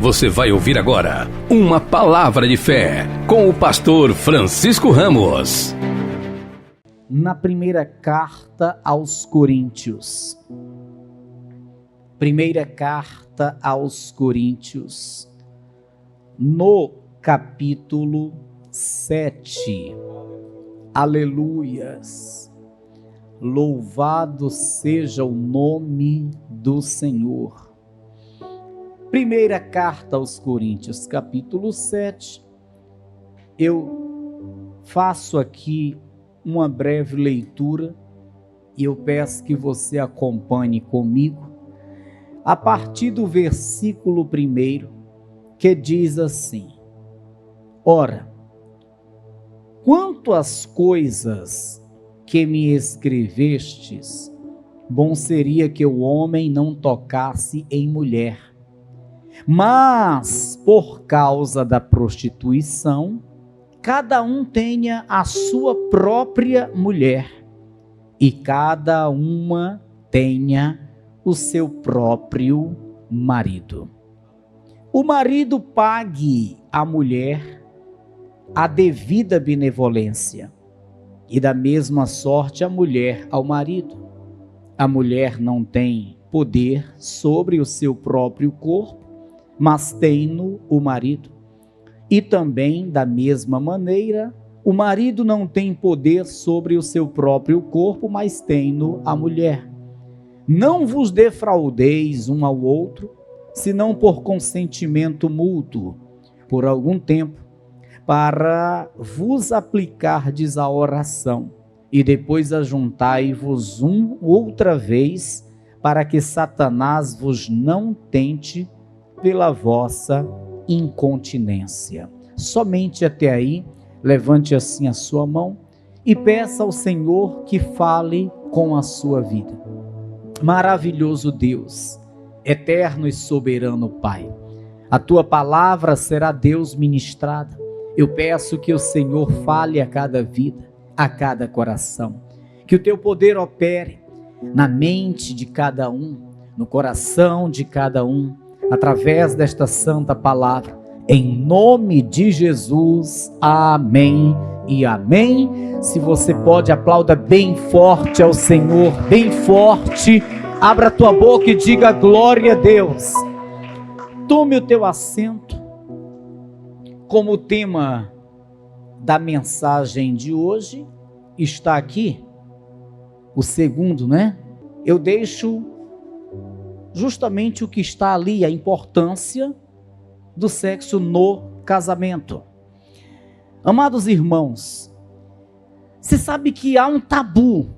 Você vai ouvir agora uma palavra de fé com o pastor Francisco Ramos. Na primeira carta aos Coríntios. Primeira carta aos Coríntios, no capítulo 7. Aleluias! Louvado seja o nome do Senhor. Primeira carta aos Coríntios, capítulo 7. Eu faço aqui uma breve leitura e eu peço que você acompanhe comigo a partir do versículo 1, que diz assim: Ora, quanto às coisas que me escrevestes, bom seria que o homem não tocasse em mulher. Mas, por causa da prostituição, cada um tenha a sua própria mulher, e cada uma tenha o seu próprio marido. O marido pague à mulher a devida benevolência, e da mesma sorte a mulher ao marido. A mulher não tem poder sobre o seu próprio corpo, mas tem-no o marido. E também, da mesma maneira, o marido não tem poder sobre o seu próprio corpo, mas tem-no a mulher. Não vos defraudeis um ao outro, senão por consentimento mútuo, por algum tempo, para vos aplicardes à oração, e depois ajuntai-vos outra vez, para que Satanás vos não tente pela vossa incontinência. Somente até aí. Levante assim a sua mão e peça ao Senhor que fale com a sua vida. Maravilhoso Deus, eterno e soberano Pai, a tua palavra será, Deus, ministrada. Eu peço que o Senhor fale a cada vida, a cada coração, que o teu poder opere na mente de cada um, no coração de cada um, através desta santa palavra, em nome de Jesus, amém e amém. Se você pode, aplauda bem forte ao Senhor, bem forte, abra a tua boca e diga glória a Deus. Tome o teu assento. Como o tema da mensagem de hoje está aqui, o segundo, né? Eu deixo justamente o que está ali, a importância do sexo no casamento. Amados irmãos, você sabe que há um tabu.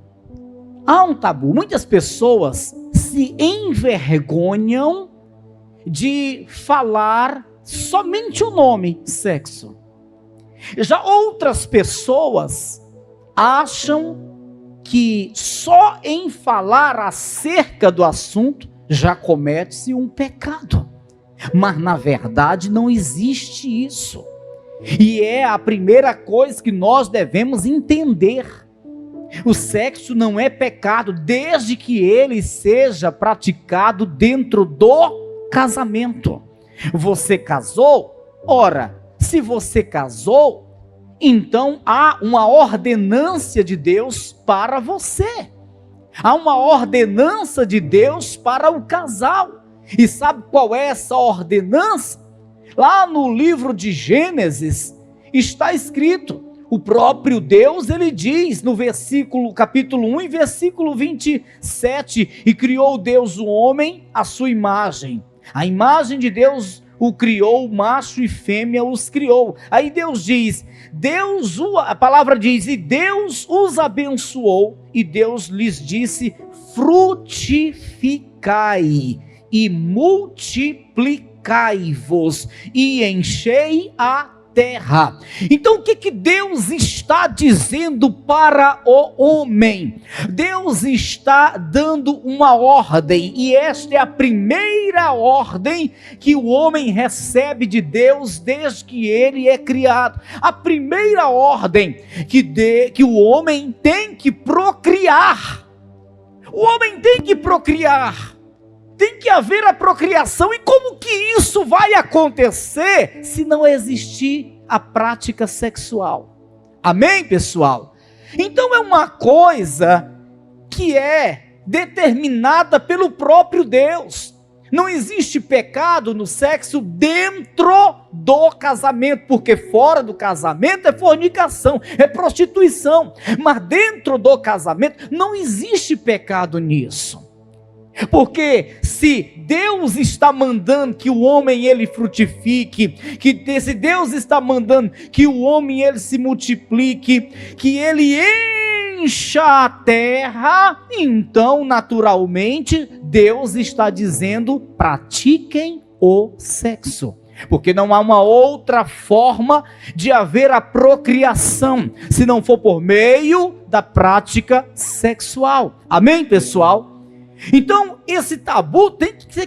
Muitas pessoas se envergonham de falar somente o nome sexo. Já outras pessoas acham que só em falar acerca do assunto já comete-se um pecado. Mas na verdade não existe isso. E é a primeira coisa que nós devemos entender. O sexo não é pecado desde que ele seja praticado dentro do casamento. Você casou? Ora, se você casou, então há uma ordenância de Deus para você. Há uma ordenança de Deus para o casal. E sabe qual é essa ordenança? Lá no livro de Gênesis está escrito, o próprio Deus, ele diz no capítulo 1 e versículo 27, e criou Deus o homem à sua imagem. A imagem de Deus o criou, macho e fêmea os criou. Aí Deus diz, a palavra diz, e Deus os abençoou, e Deus lhes disse, frutificai e multiplicai-vos e enchei a terra. Então o que Deus está dizendo para o homem? Deus está dando uma ordem, e esta é a primeira ordem que o homem recebe de Deus desde que ele é criado. A primeira ordem que o homem tem que procriar. O homem tem que procriar. tem que haver a procriação. E como que isso vai acontecer se não existir a prática sexual? Amém, pessoal? Então é uma coisa que é determinada pelo próprio Deus. Não existe pecado no sexo dentro do casamento, porque fora do casamento é fornicação, é prostituição, mas dentro do casamento não existe pecado nisso. Porque se Deus está mandando que o homem ele frutifique, se Deus está mandando que o homem ele se multiplique, que ele encha a terra, então naturalmente Deus está dizendo: pratiquem o sexo. Porque não há uma outra forma de haver a procriação, se não for por meio da prática sexual. Amém, pessoal? Então, esse tabu tem que ser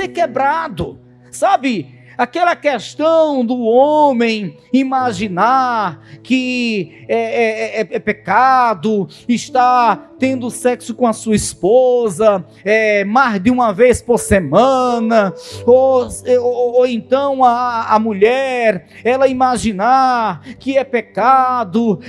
quebrado, sabe? Aquela questão do homem imaginar que é pecado estar tendo sexo com a sua esposa mais de uma vez por semana, ou então a mulher, ela imaginar que é pecado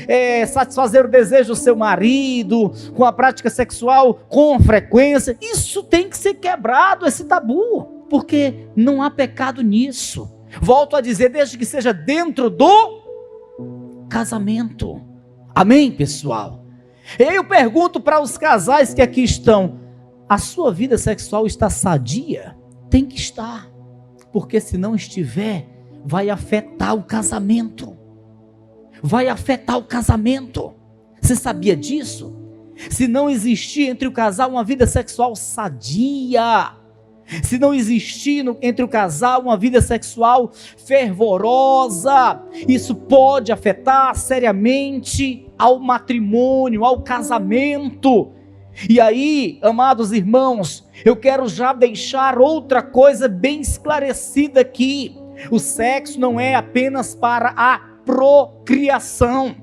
satisfazer o desejo do seu marido com a prática sexual com frequência. Isso tem que ser quebrado, esse tabu, porque não há pecado nisso. Volto a dizer, desde que seja dentro do casamento. Amém, pessoal? E aí eu pergunto para os casais que aqui estão: a sua vida sexual está sadia? Tem que estar, porque se não estiver, vai afetar o casamento. Você sabia disso? Se não existir entre o casal uma vida sexual sadia, se não existir entre o casal uma vida sexual fervorosa, isso pode afetar seriamente ao matrimônio, ao casamento. E aí, amados irmãos, eu quero já deixar outra coisa bem esclarecida aqui: o sexo não é apenas para a procriação.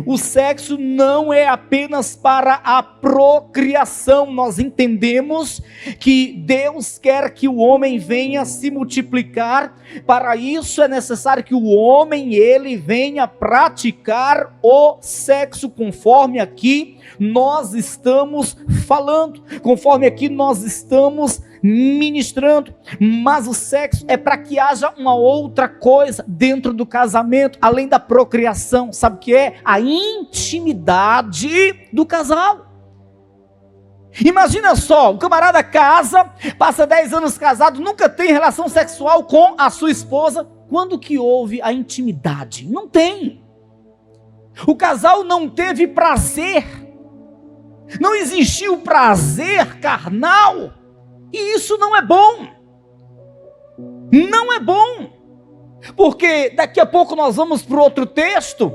O sexo não é apenas para a procriação. Nós entendemos que Deus quer que o homem venha se multiplicar. Para isso é necessário que o homem ele venha praticar o sexo, conforme aqui nós estamos falando, conforme aqui nós estamos ministrando. Mas o sexo é para que haja uma outra coisa dentro do casamento, além da procriação. Sabe o que é? A intimidade do casal. Imagina só, um camarada casa, passa 10 anos casado, nunca tem relação sexual com a sua esposa. Quando que houve a intimidade? Não tem. O casal não teve prazer, não existiu prazer carnal. E isso não é bom. Não é bom. Porque daqui a pouco nós vamos para o outro texto,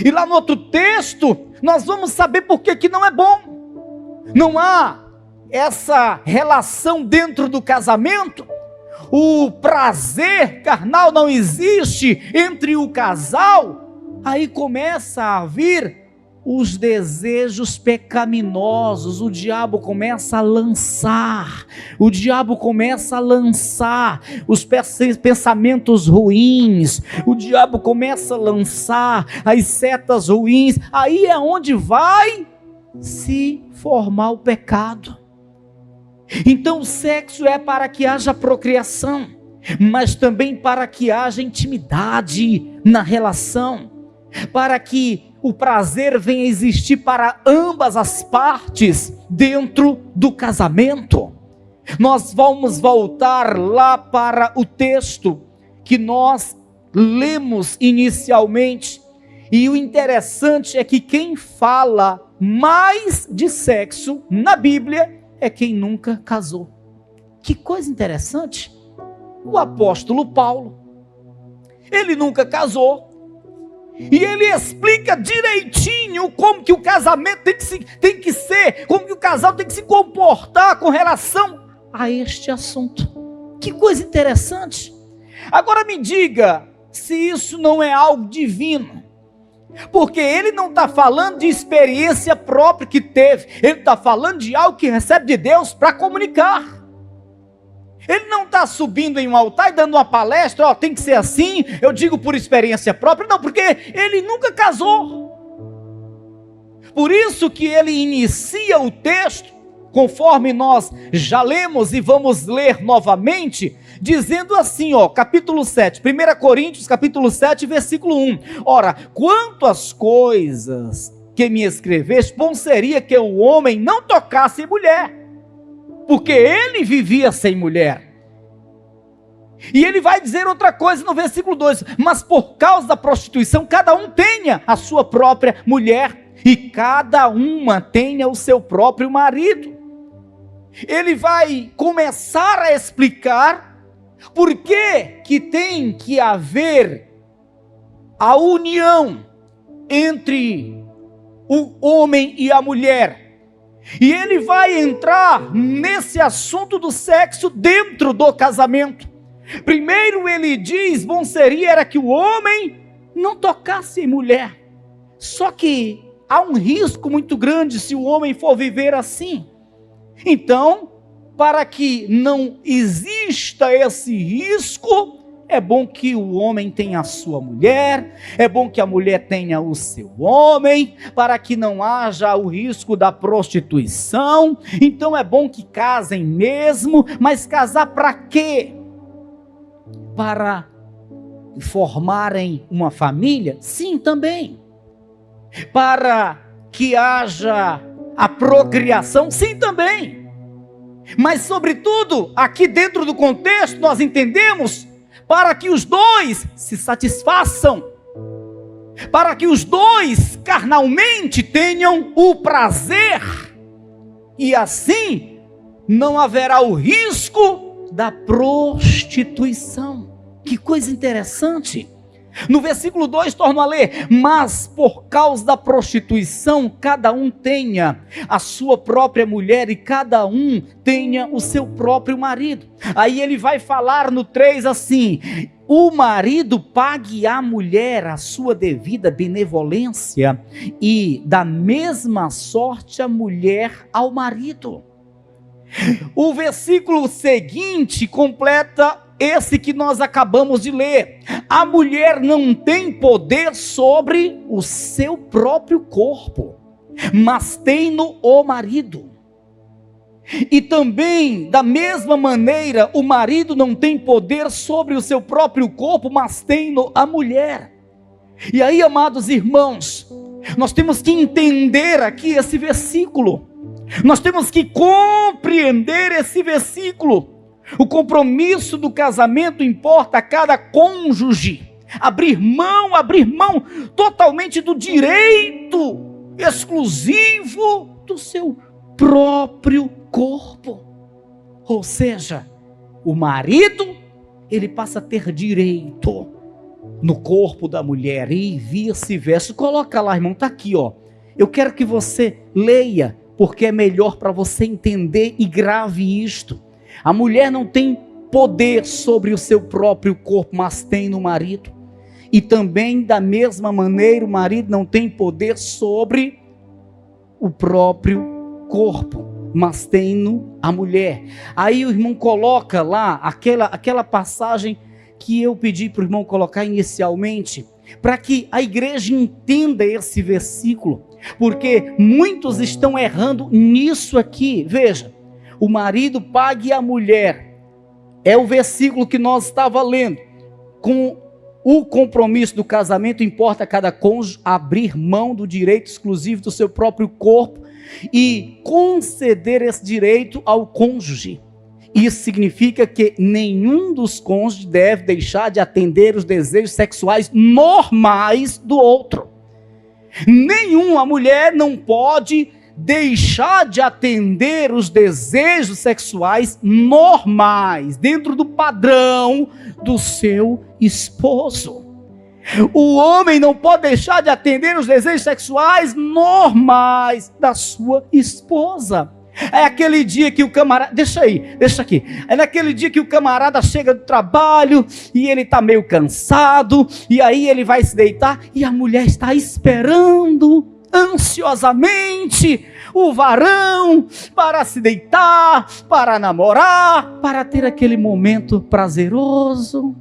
e lá no outro texto nós vamos saber por que não é bom. Não há essa relação dentro do casamento. O prazer carnal não existe entre o casal. Aí começa a vir os desejos pecaminosos. O diabo começa a lançar os pensamentos ruins, o diabo começa a lançar as setas ruins. Aí é onde vai se formar o pecado. Então o sexo é para que haja procriação, mas também para que haja intimidade na relação, para que o prazer venha existir para ambas as partes dentro do casamento. Nós vamos voltar lá para o texto que nós lemos inicialmente, e o interessante é que quem fala mais de sexo na Bíblia é quem nunca casou. Que coisa interessante. O apóstolo Paulo, ele nunca casou, e ele explica direitinho como que o casamento tem que ser, como que o casal tem que se comportar com relação a este assunto. Que coisa interessante. Agora me diga se isso não é algo divino. Porque ele não está falando de experiência própria que teve, ele está falando de algo que recebe de Deus para comunicar. Ele não está subindo em um altar e dando uma palestra, ó, tem que ser assim, eu digo por experiência própria, não, porque ele nunca casou. Por isso que ele inicia o texto, conforme nós já lemos e vamos ler novamente, dizendo assim, ó, capítulo 7, 1 Coríntios, capítulo 7, versículo 1. Ora, quanto às coisas que me escreveste, bom seria que o homem não tocasse em mulher, porque ele vivia sem mulher. E ele vai dizer outra coisa no versículo 2, mas por causa da prostituição, cada um tenha a sua própria mulher, e cada uma tenha o seu próprio marido. Ele vai começar a explicar por que tem que haver a união entre o homem e a mulher. E ele vai entrar nesse assunto do sexo dentro do casamento. Primeiro ele diz, bom seria era que o homem não tocasse em mulher. Só que há um risco muito grande se o homem for viver assim. Então, para que não exista esse risco, é bom que o homem tenha a sua mulher, é bom que a mulher tenha o seu homem, para que não haja o risco da prostituição. Então é bom que casem mesmo, mas casar para quê? Para formarem uma família? Sim, também. Para que haja a procriação? Sim, também. Mas sobretudo, aqui dentro do contexto, nós entendemos para que os dois se satisfaçam, para que os dois carnalmente tenham o prazer, e assim não haverá o risco da prostituição. Que coisa interessante. No versículo 2, torno a ler, mas por causa da prostituição, cada um tenha a sua própria mulher e cada um tenha o seu próprio marido. Aí ele vai falar no 3 assim, o marido pague à mulher a sua devida benevolência e da mesma sorte a mulher ao marido. O versículo seguinte completa esse que nós acabamos de ler. A mulher não tem poder sobre o seu próprio corpo, mas tem-no o marido. E também, da mesma maneira, o marido não tem poder sobre o seu próprio corpo, mas tem-no a mulher. E aí, amados irmãos, nós temos que entender aqui esse versículo. Nós temos que compreender esse versículo. O compromisso do casamento importa a cada cônjuge abrir mão totalmente do direito exclusivo do seu próprio corpo. Ou seja, o marido, ele passa a ter direito no corpo da mulher e vice-versa. Coloca lá, irmão, está aqui, ó. Eu quero que você leia, porque é melhor para você entender e grave isto. A mulher não tem poder sobre o seu próprio corpo, mas tem no marido. E também, da mesma maneira, o marido não tem poder sobre o próprio corpo, mas tem no a mulher. Aí o irmão coloca lá aquela passagem que eu pedi para o irmão colocar inicialmente, para que a igreja entenda esse versículo, porque muitos estão errando nisso aqui. Veja, o marido pague a mulher, é o versículo que nós estávamos lendo. Com o compromisso do casamento, importa a cada cônjuge abrir mão do direito exclusivo do seu próprio corpo e conceder esse direito ao cônjuge. Isso significa que nenhum dos cônjuges deve deixar de atender os desejos sexuais normais do outro. A mulher não pode deixar de atender os desejos sexuais normais, dentro do padrão do seu esposo. O homem não pode deixar de atender os desejos sexuais normais da sua esposa. É aquele dia que o camarada, deixa aqui. É naquele dia que o camarada chega do trabalho e ele está meio cansado, e aí ele vai se deitar e a mulher está esperando ansiosamente o varão para se deitar, para namorar, para ter aquele momento prazeroso.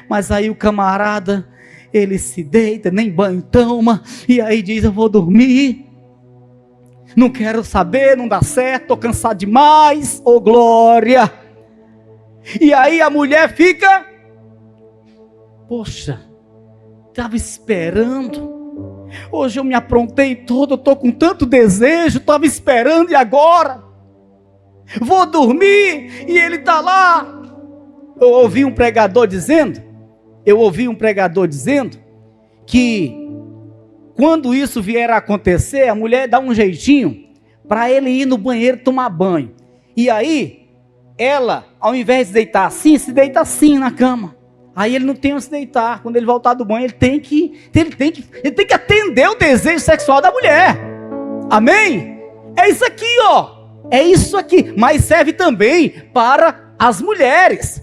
Mas aí o camarada, ele se deita, nem banho toma, e aí diz: eu vou dormir. Não quero saber, não dá certo, estou cansado demais, ô glória. E aí a mulher fica: poxa, estava esperando, hoje eu me aprontei todo, estou com tanto desejo, estava esperando e agora? Vou dormir e ele está lá. Eu ouvi um pregador dizendo que quando isso vier a acontecer, a mulher dá um jeitinho para ele ir no banheiro tomar banho. E aí, ela, ao invés de deitar assim, se deita assim na cama. Aí ele não tem onde se deitar. Quando ele voltar do banho, ele tem que atender o desejo sexual da mulher. Amém? É isso aqui, ó. É isso aqui. Mas serve também para as mulheres.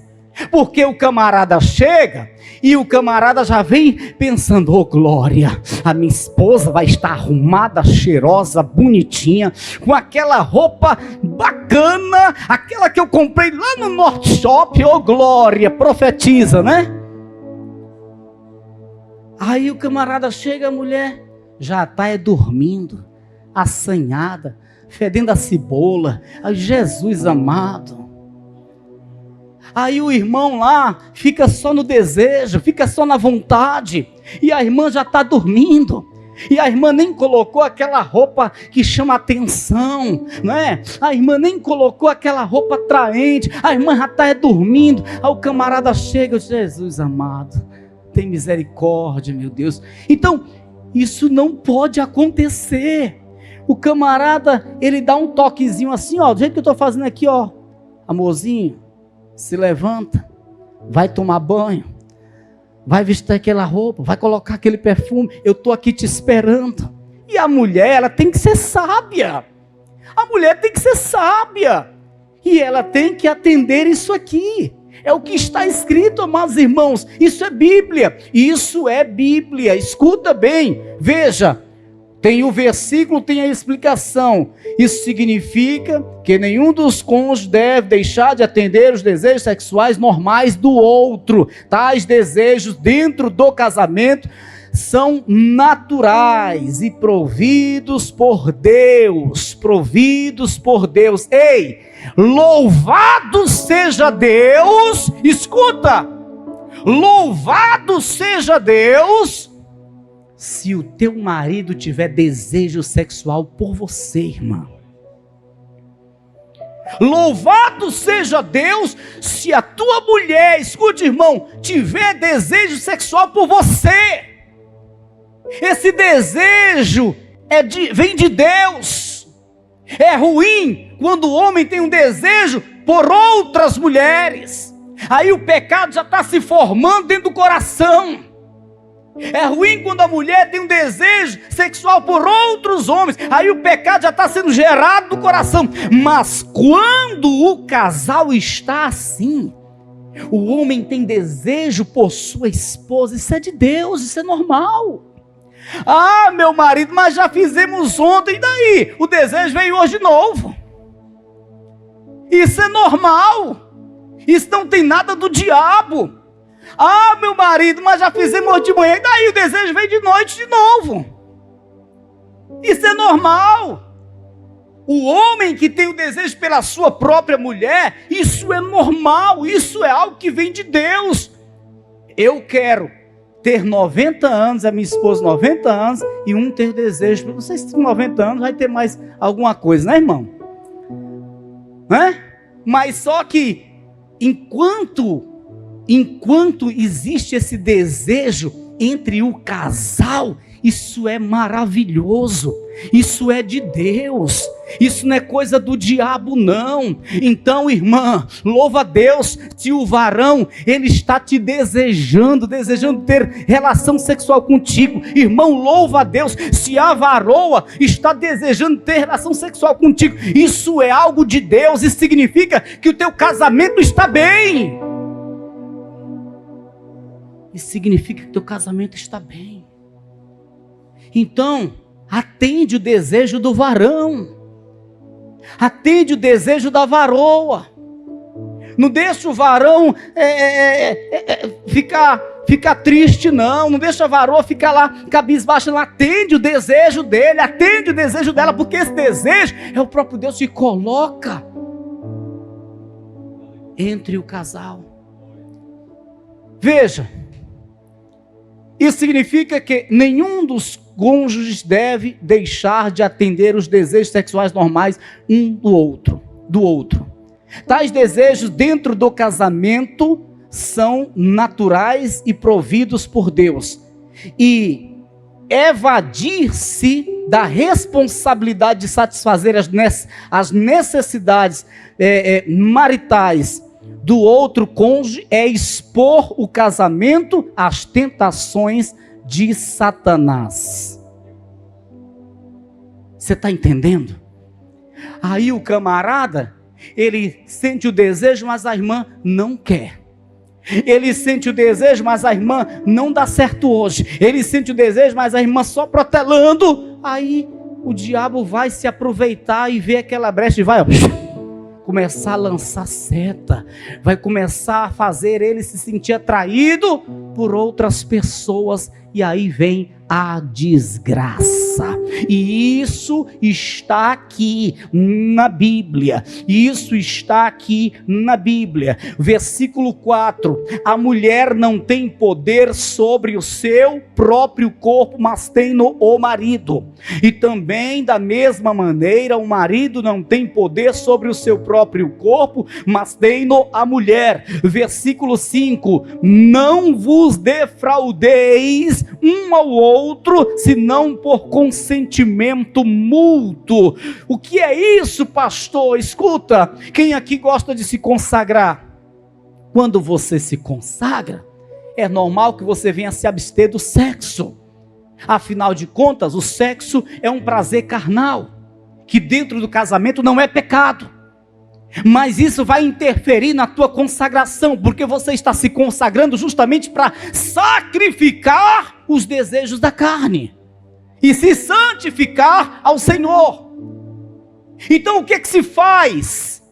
Porque o camarada chega e o camarada já vem pensando: oh glória, a minha esposa vai estar arrumada, cheirosa, bonitinha, com aquela roupa bacana, aquela que eu comprei lá no Norte Shop, oh glória, profetiza, né? Aí o camarada chega, a mulher já está dormindo, assanhada, fedendo a cebola. Ai, Jesus amado. Aí o irmão lá fica só no desejo, fica só na vontade, e a irmã já está dormindo, e a irmã nem colocou aquela roupa que chama atenção, não é? A irmã nem colocou aquela roupa atraente, a irmã já está dormindo. Aí o camarada chega: Jesus amado, tem misericórdia, meu Deus. Então, isso não pode acontecer. O camarada, ele dá um toquezinho assim, ó, do jeito que eu estou fazendo aqui, ó: amorzinho, se levanta, vai tomar banho, vai vestir aquela roupa, vai colocar aquele perfume, eu estou aqui te esperando. E a mulher, ela tem que ser sábia. A mulher tem que ser sábia. E ela tem que atender isso aqui. É o que está escrito, amados irmãos. Isso é Bíblia. Isso é Bíblia. Escuta bem, veja. Tem o versículo, tem a explicação. Isso significa que nenhum dos cônjuges deve deixar de atender os desejos sexuais normais do outro. Tais desejos dentro do casamento são naturais e providos por Deus. Providos por Deus. Ei, louvado seja Deus. Escuta. Louvado seja Deus se o teu marido tiver desejo sexual por você, irmã. Louvado seja Deus se a tua mulher, escute irmão, tiver desejo sexual por você. Esse desejo vem de Deus. É ruim quando o homem tem um desejo por outras mulheres. Aí o pecado já está se formando dentro do coração. É ruim quando a mulher tem um desejo sexual por outros homens. Aí o pecado já está sendo gerado no coração. Mas quando o casal está assim, o homem tem desejo por sua esposa, isso é de Deus, isso é normal. Ah, meu marido, mas já fizemos ontem, e daí? O desejo veio hoje de novo. Isso é normal. Isso não tem nada do diabo. Ah, meu marido, mas já fizemos hoje de manhã, e daí o desejo vem de noite de novo. Isso é normal. O homem que tem o desejo pela sua própria mulher, isso é normal, isso é algo que vem de Deus. Eu quero ter 90 anos, a minha esposa 90 anos, e um ter desejo. Não sei se com 90 anos vai ter mais alguma coisa, né, irmão? Né? Mas só que enquanto existe esse desejo entre o casal, isso é maravilhoso, isso é de Deus. Isso não é coisa do diabo, não. Então, irmã, louva a Deus se o varão, ele está te desejando ter relação sexual contigo. Irmão, louva a Deus se a varoa está desejando ter relação sexual contigo. Isso é algo de Deus e significa que o teu casamento está bem. Isso significa que o teu casamento está bem. Então, atende o desejo do varão. Atende o desejo da varoa. Não deixa o varão ficar triste, não. Não deixa a varoa ficar lá cabisbaixa. Não, atende o desejo dele, atende o desejo dela, porque esse desejo é o próprio Deus que coloca entre o casal. Veja, isso significa que nenhum dos cônjuges deve deixar de atender os desejos sexuais normais um do outro. Tais desejos dentro do casamento são naturais e providos por Deus. E evadir-se da responsabilidade de satisfazer as necessidades maritais do outro cônjuge é expor o casamento às tentações de Satanás. Você está entendendo? Aí o camarada, ele sente o desejo, mas a irmã não quer. Ele sente o desejo, mas a irmã não dá certo hoje. Ele sente o desejo, mas a irmã só protelando. Aí o diabo vai se aproveitar e ver aquela brecha e vai começar a lançar seta, vai começar a fazer ele se sentir atraído por outras pessoas, e aí vem a desgraça. E isso está aqui na Bíblia. Isso está aqui na Bíblia. Versículo 4. A mulher não tem poder sobre o seu próprio corpo, mas tem no o marido. E também da mesma maneira, o marido não tem poder sobre o seu próprio corpo, mas tem no a mulher. Versículo 5. Não vos defraudeis um ao outro, senão por consentimento mútuo. O que é isso, pastor? Escuta, quem aqui gosta de se consagrar? Quando você se consagra, é normal que você venha se abster do sexo. Afinal de contas, o sexo é um prazer carnal, que dentro do casamento não é pecado. Mas isso vai interferir na tua consagração, porque você está se consagrando justamente para sacrificar os desejos da carne e se santificar ao Senhor. Então o que se faz?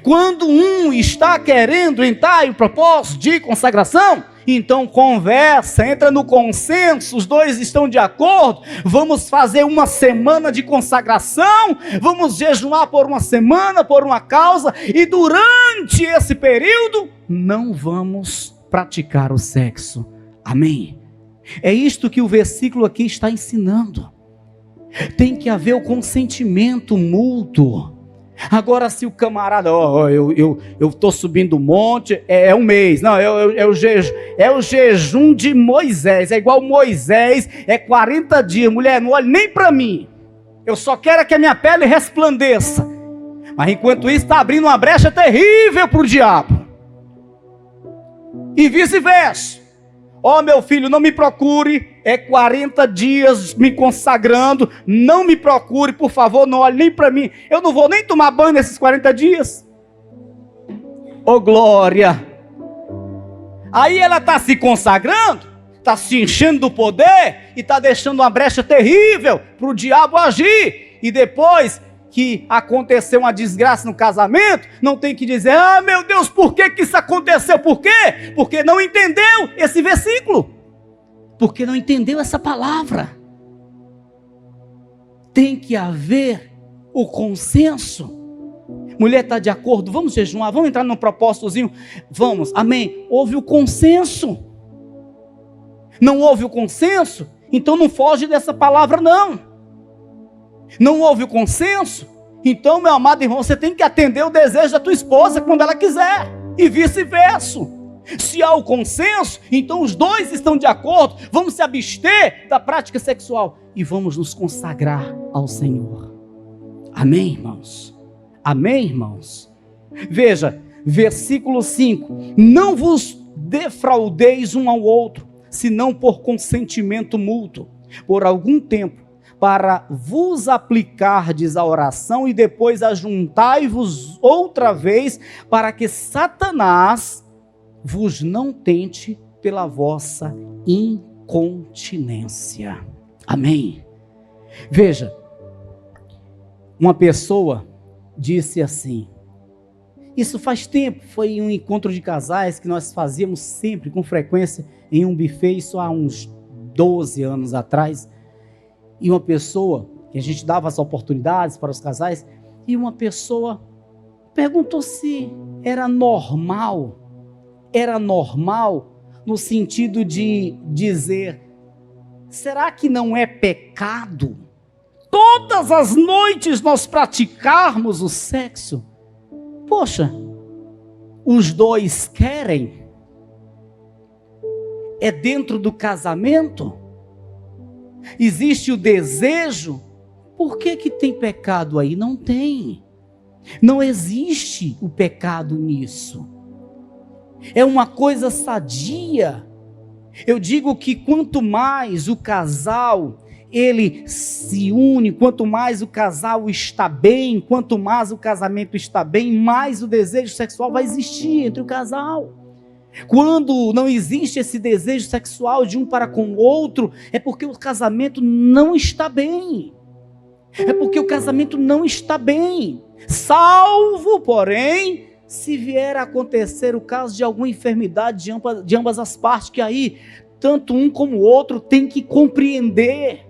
Quando um está querendo entrar em propósito de consagração, então conversa, entra no consenso, os dois estão de acordo, vamos fazer uma semana de consagração, vamos jejuar por uma semana, por uma causa, e durante esse período, não vamos praticar o sexo. Amém? É isto que o versículo aqui está ensinando. Tem que haver o consentimento mútuo. Agora, se o camarada, eu estou subindo o monte, é um mês, não, é o jejum de Moisés, é igual Moisés, é 40 dias, mulher, não olhe nem para mim, eu só quero que a minha pele resplandeça, mas enquanto isso está abrindo uma brecha terrível para o diabo, e vice-versa. Meu filho, não me procure, é 40 dias me consagrando, não me procure, por favor, não olhe nem para mim, eu não vou nem tomar banho nesses 40 dias. Glória! Aí ela está se consagrando, está se enchendo do poder, e está deixando uma brecha terrível para o diabo agir, e depois que aconteceu uma desgraça no casamento, não tem que dizer, meu Deus, por que isso aconteceu? Por quê? Porque não entendeu esse versículo, porque não entendeu essa palavra. Tem que haver o consenso. Mulher está de acordo, vamos jejuar, vamos entrar num propósitozinho, vamos, amém. Houve o consenso. Não houve o consenso, então não foge dessa palavra, não. Não houve o consenso, então, meu amado irmão, você tem que atender o desejo da tua esposa quando ela quiser, e vice-versa. Se há o consenso, então os dois estão de acordo, vamos se abster da prática sexual e vamos nos consagrar ao Senhor. Amém, irmãos? Amém, irmãos? Veja, versículo 5: não vos defraudeis um ao outro, senão por consentimento mútuo, por algum tempo, para vos aplicardes à oração, e depois ajuntai-vos outra vez, para que Satanás vos não tente pela vossa incontinência. Amém? Veja, uma pessoa disse assim, isso faz tempo, foi em um encontro de casais que nós fazíamos sempre, com frequência, em um buffet, isso há uns 12 anos atrás, e uma pessoa, que a gente dava as oportunidades para os casais, e uma pessoa perguntou se era normal no sentido de dizer, será que não é pecado todas as noites nós praticarmos o sexo? Poxa, os dois querem, é dentro do casamento, existe o desejo, por que tem pecado aí? Não tem, não existe o pecado nisso, é uma coisa sadia. Eu digo que quanto mais o casal ele se une, quanto mais o casal está bem, quanto mais o casamento está bem, mais o desejo sexual vai existir entre o casal. Quando não existe esse desejo sexual de um para com o outro, é porque o casamento não está bem. É porque o casamento não está bem. Salvo, porém, se vier a acontecer o caso de alguma enfermidade de ambas as partes, que aí tanto um como o outro tem que compreender.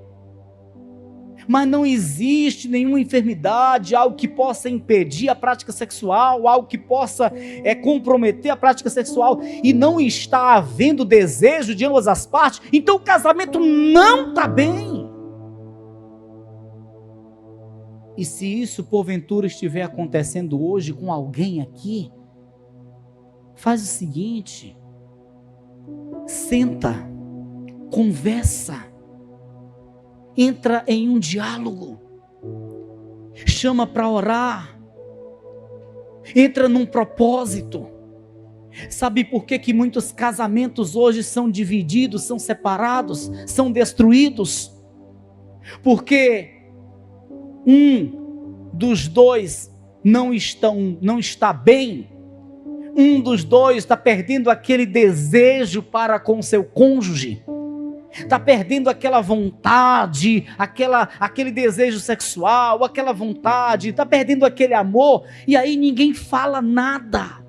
Mas não existe nenhuma enfermidade, algo que possa impedir a prática sexual, algo que possa comprometer a prática sexual, e não está havendo desejo de ambas as partes, então o casamento não está bem. E se isso porventura estiver acontecendo hoje com alguém aqui, faz o seguinte, senta, conversa, entra em um diálogo, chama para orar, entra num propósito. Sabe por que muitos casamentos hoje são divididos, são separados, são destruídos? Porque um dos dois não está bem, um dos dois está perdendo aquele desejo para com seu cônjuge, está perdendo aquela vontade, aquele desejo sexual, aquela vontade, está perdendo aquele amor, e aí ninguém fala nada.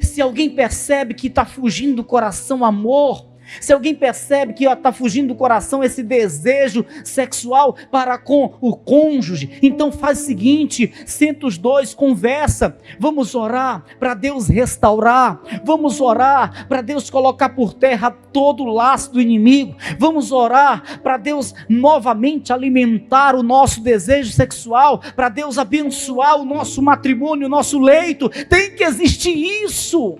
Se alguém percebe que está fugindo do coração amor, se alguém percebe que está fugindo do coração esse desejo sexual para com o cônjuge, então faz o seguinte, senta os dois, conversa, vamos orar para Deus restaurar, vamos orar para Deus colocar por terra todo o laço do inimigo, vamos orar para Deus novamente alimentar o nosso desejo sexual, para Deus abençoar o nosso matrimônio, o nosso leito. Tem que existir isso.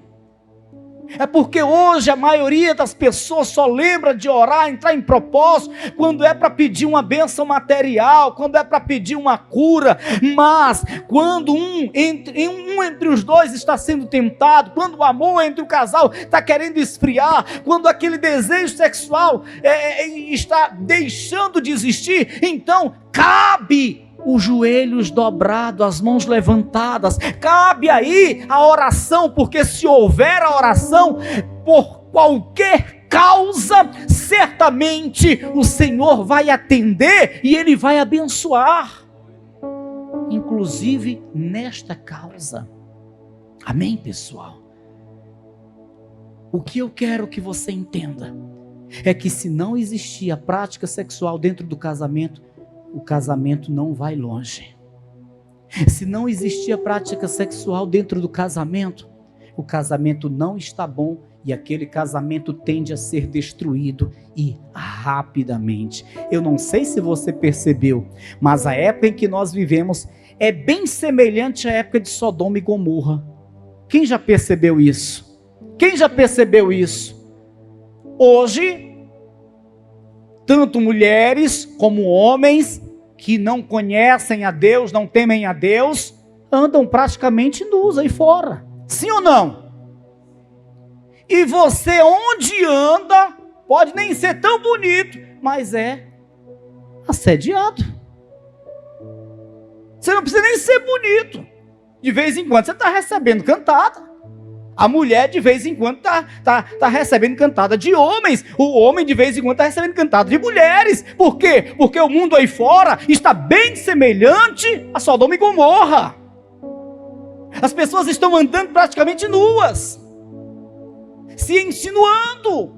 É porque hoje a maioria das pessoas só lembra de orar, entrar em propósito, quando é para pedir uma bênção material, quando é para pedir uma cura, mas quando um entre os dois está sendo tentado, quando o amor entre o casal está querendo esfriar, quando aquele desejo sexual está deixando de existir, então cabe os joelhos dobrados, as mãos levantadas, cabe aí a oração, porque se houver a oração por qualquer causa, certamente o Senhor vai atender e Ele vai abençoar, inclusive nesta causa. Amém, pessoal? O que eu quero que você entenda é que se não existir a prática sexual dentro do casamento, o casamento não vai longe. Se não existir a prática sexual dentro do casamento, o casamento não está bom e aquele casamento tende a ser destruído e rapidamente. Eu não sei se você percebeu, mas a época em que nós vivemos é bem semelhante à época de Sodoma e Gomorra. Quem já percebeu isso? Quem já percebeu isso? Hoje, tanto mulheres como homens que não conhecem a Deus, não temem a Deus, andam praticamente nus aí fora. Sim ou não? E você, onde anda, pode nem ser tão bonito, mas é assediado. Você não precisa nem ser bonito. De vez em quando você está recebendo cantada. A mulher de vez em quando está recebendo cantada de homens. O homem de vez em quando está recebendo cantada de mulheres. Por quê? Porque o mundo aí fora está bem semelhante a Sodoma e Gomorra. As pessoas estão andando praticamente nuas, se insinuando.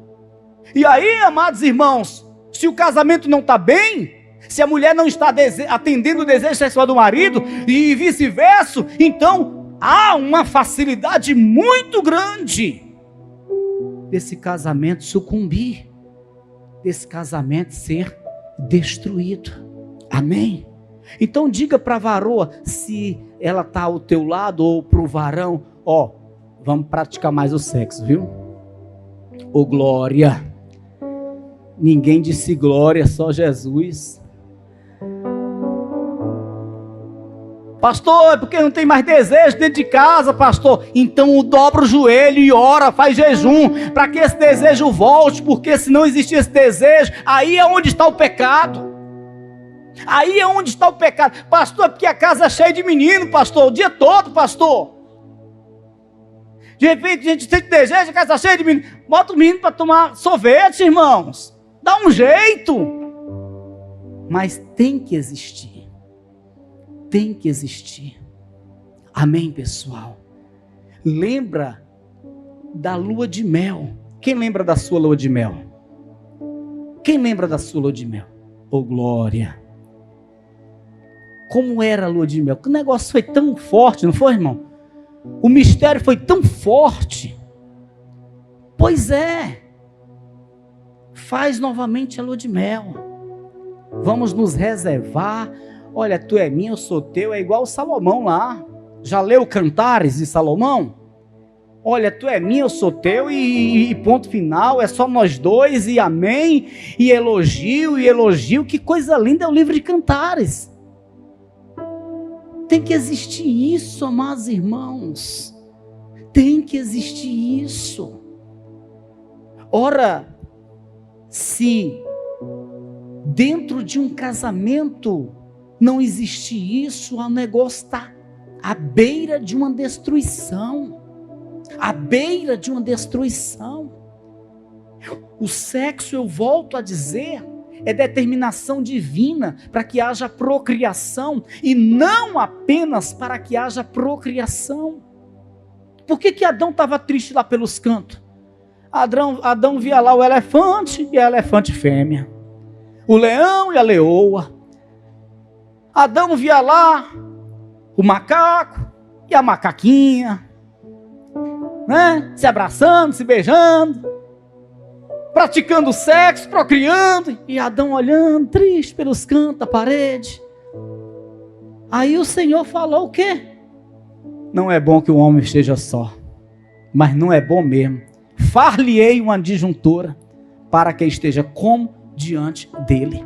E aí, amados irmãos, se o casamento não está bem, se a mulher não está atendendo o desejo sexual do marido e vice-versa, então há uma facilidade muito grande desse casamento sucumbir, desse casamento ser destruído. Amém? Então diga para a varoa, se ela está ao teu lado, ou para o varão, ó, vamos praticar mais o sexo, viu? Ô glória! Ninguém disse glória, só Jesus. Pastor, é porque não tem mais desejo dentro de casa, pastor. Então dobra o joelho e ora, faz jejum, para que esse desejo volte, porque se não existir esse desejo, aí é onde está o pecado. Aí é onde está o pecado. Pastor, é porque a casa é cheia de menino, pastor, o dia todo, pastor. De repente a gente tem desejo, a casa cheia de menino. Bota o menino para tomar sorvete, irmãos. Dá um jeito. Mas tem que existir. Tem que existir. Amém, pessoal? Lembra da lua de mel. Quem lembra da sua lua de mel? Quem lembra da sua lua de mel? Oh, glória! Como era a lua de mel? O negócio foi tão forte, não foi, irmão? O mistério foi tão forte. Pois é. Faz novamente a lua de mel. Vamos nos reservar. Olha, tu é minha, eu sou teu. É igual o Salomão lá. Já leu Cantares de Salomão? Olha, tu é minha, eu sou teu, e ponto final, é só nós dois, e amém, e elogio, que coisa linda é o livro de Cantares. Tem que existir isso, amados irmãos, tem que existir isso. Ora, se dentro de um casamento não existe isso, o negócio está à beira de uma destruição. À beira de uma destruição. O sexo, eu volto a dizer, é determinação divina para que haja procriação, e não apenas para que haja procriação. Por que Adão estava triste lá pelos cantos? Adão via lá o elefante e a elefante fêmea, o leão e a leoa. Adão via lá o macaco e a macaquinha, né? Se abraçando, se beijando, praticando sexo, procriando, e Adão olhando triste pelos cantos da parede. Aí o Senhor falou o quê? Não é bom que o homem esteja só, mas não é bom mesmo. Far-lhe-ei uma adjuntora para que esteja como diante dele.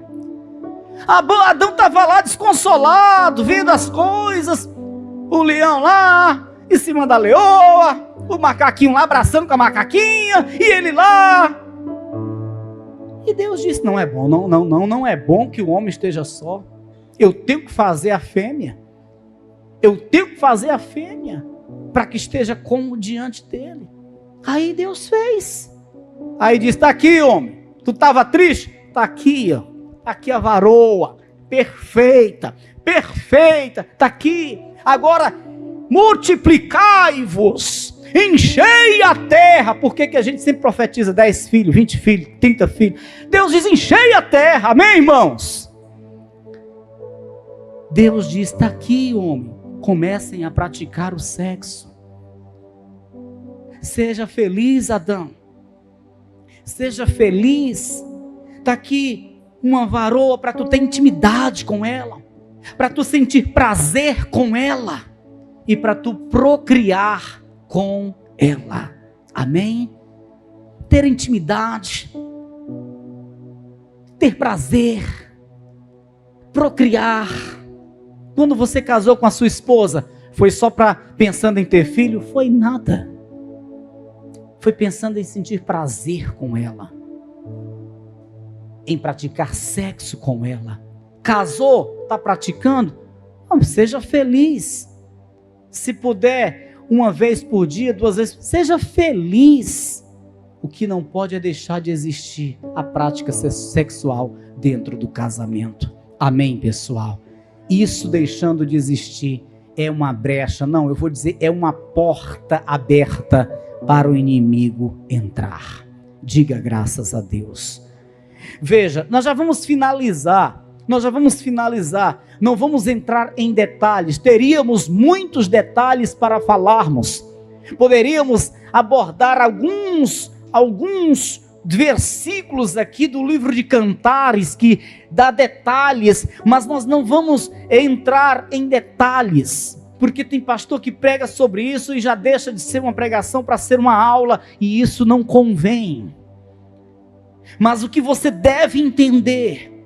Adão estava lá desconsolado, vendo as coisas, o leão lá em cima da leoa, o macaquinho lá abraçando com a macaquinha, e ele lá. E Deus disse, não é bom, não é bom que o homem esteja só. Eu tenho que fazer a fêmea. Eu tenho que fazer a fêmea para que esteja como diante dele. Aí Deus fez. Aí disse, está aqui, homem. Tu estava triste? Está aqui, ó. Está aqui a varoa. Perfeita. Está aqui. Agora, multiplicai-vos, enchei a terra. Por que a gente sempre profetiza 10 filhos, 20 filhos, 30 filhos? Deus diz, enchei a terra, amém, irmãos? Deus diz, está aqui, homem, comecem a praticar o sexo. Seja feliz, Adão, seja feliz. Está aqui uma varoa para tu ter intimidade com ela, para tu sentir prazer com ela, e para tu procriar com ela. Amém? Ter intimidade, ter prazer, procriar. Quando você casou com a sua esposa, foi só pensando em ter filho? Foi nada. Foi pensando em sentir prazer com ela, em praticar sexo com ela. Casou, está praticando? Não, seja feliz. Se puder, uma vez por dia, 2 vezes, seja feliz. O que não pode é deixar de existir a prática sexual dentro do casamento. Amém, pessoal? Isso deixando de existir é uma brecha, não, eu vou dizer, é uma porta aberta para o inimigo entrar. Diga graças a Deus. Veja, nós já vamos finalizar, não vamos entrar em detalhes, teríamos muitos detalhes para falarmos, poderíamos abordar alguns versículos aqui do livro de Cantares que dá detalhes, mas nós não vamos entrar em detalhes, porque tem pastor que prega sobre isso e já deixa de ser uma pregação para ser uma aula, e isso não convém. Mas o que você deve entender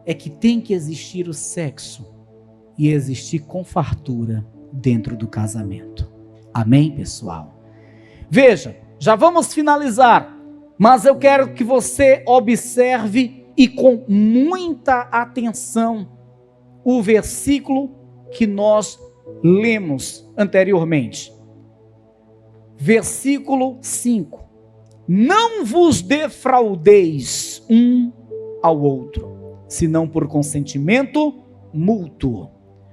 é que tem que existir o sexo e existir com fartura dentro do casamento. Amém, pessoal? Veja, já vamos finalizar, mas eu quero que você observe e com muita atenção o versículo que nós lemos anteriormente. Versículo 5. Não vos defraudeis um ao outro, senão por consentimento mútuo.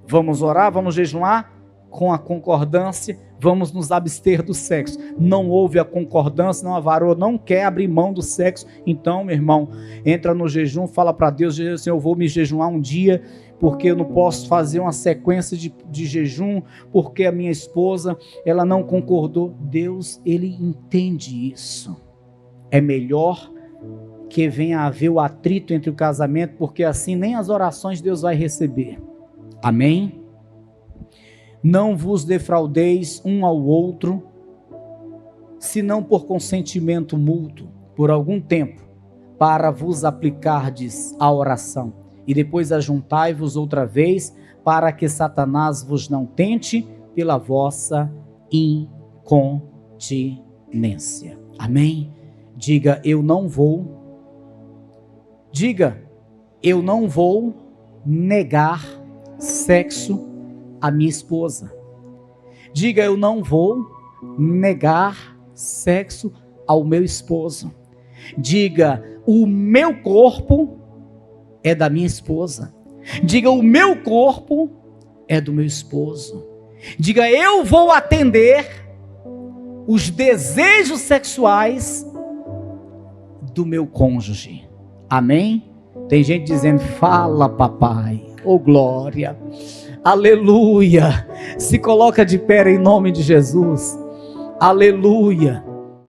Vamos orar, vamos jejuar com a concordância, vamos nos abster do sexo. Não houve a concordância, não, a varoa não quer abrir mão do sexo, então, meu irmão, entra no jejum, fala para Deus, Senhor, eu vou me jejuar um dia, porque eu não posso fazer uma sequência de jejum, porque a minha esposa, ela não concordou. Deus, Ele entende isso. É melhor que venha a haver o atrito entre o casamento, porque assim nem as orações Deus vai receber. Amém? Não vos defraudeis um ao outro, senão por consentimento mútuo, por algum tempo, para vos aplicardes à oração, e depois ajuntai-vos outra vez, para que Satanás vos não tente pela vossa incontinência. Amém? Diga, eu não vou negar sexo à minha esposa. Diga, eu não vou negar sexo ao meu esposo. Diga, o meu corpo é da minha esposa. Diga, o meu corpo é do meu esposo. Diga, eu vou atender os desejos sexuais do meu cônjuge. Amém? Tem gente dizendo, fala papai, oh glória, aleluia, se coloca de pé em nome de Jesus, aleluia.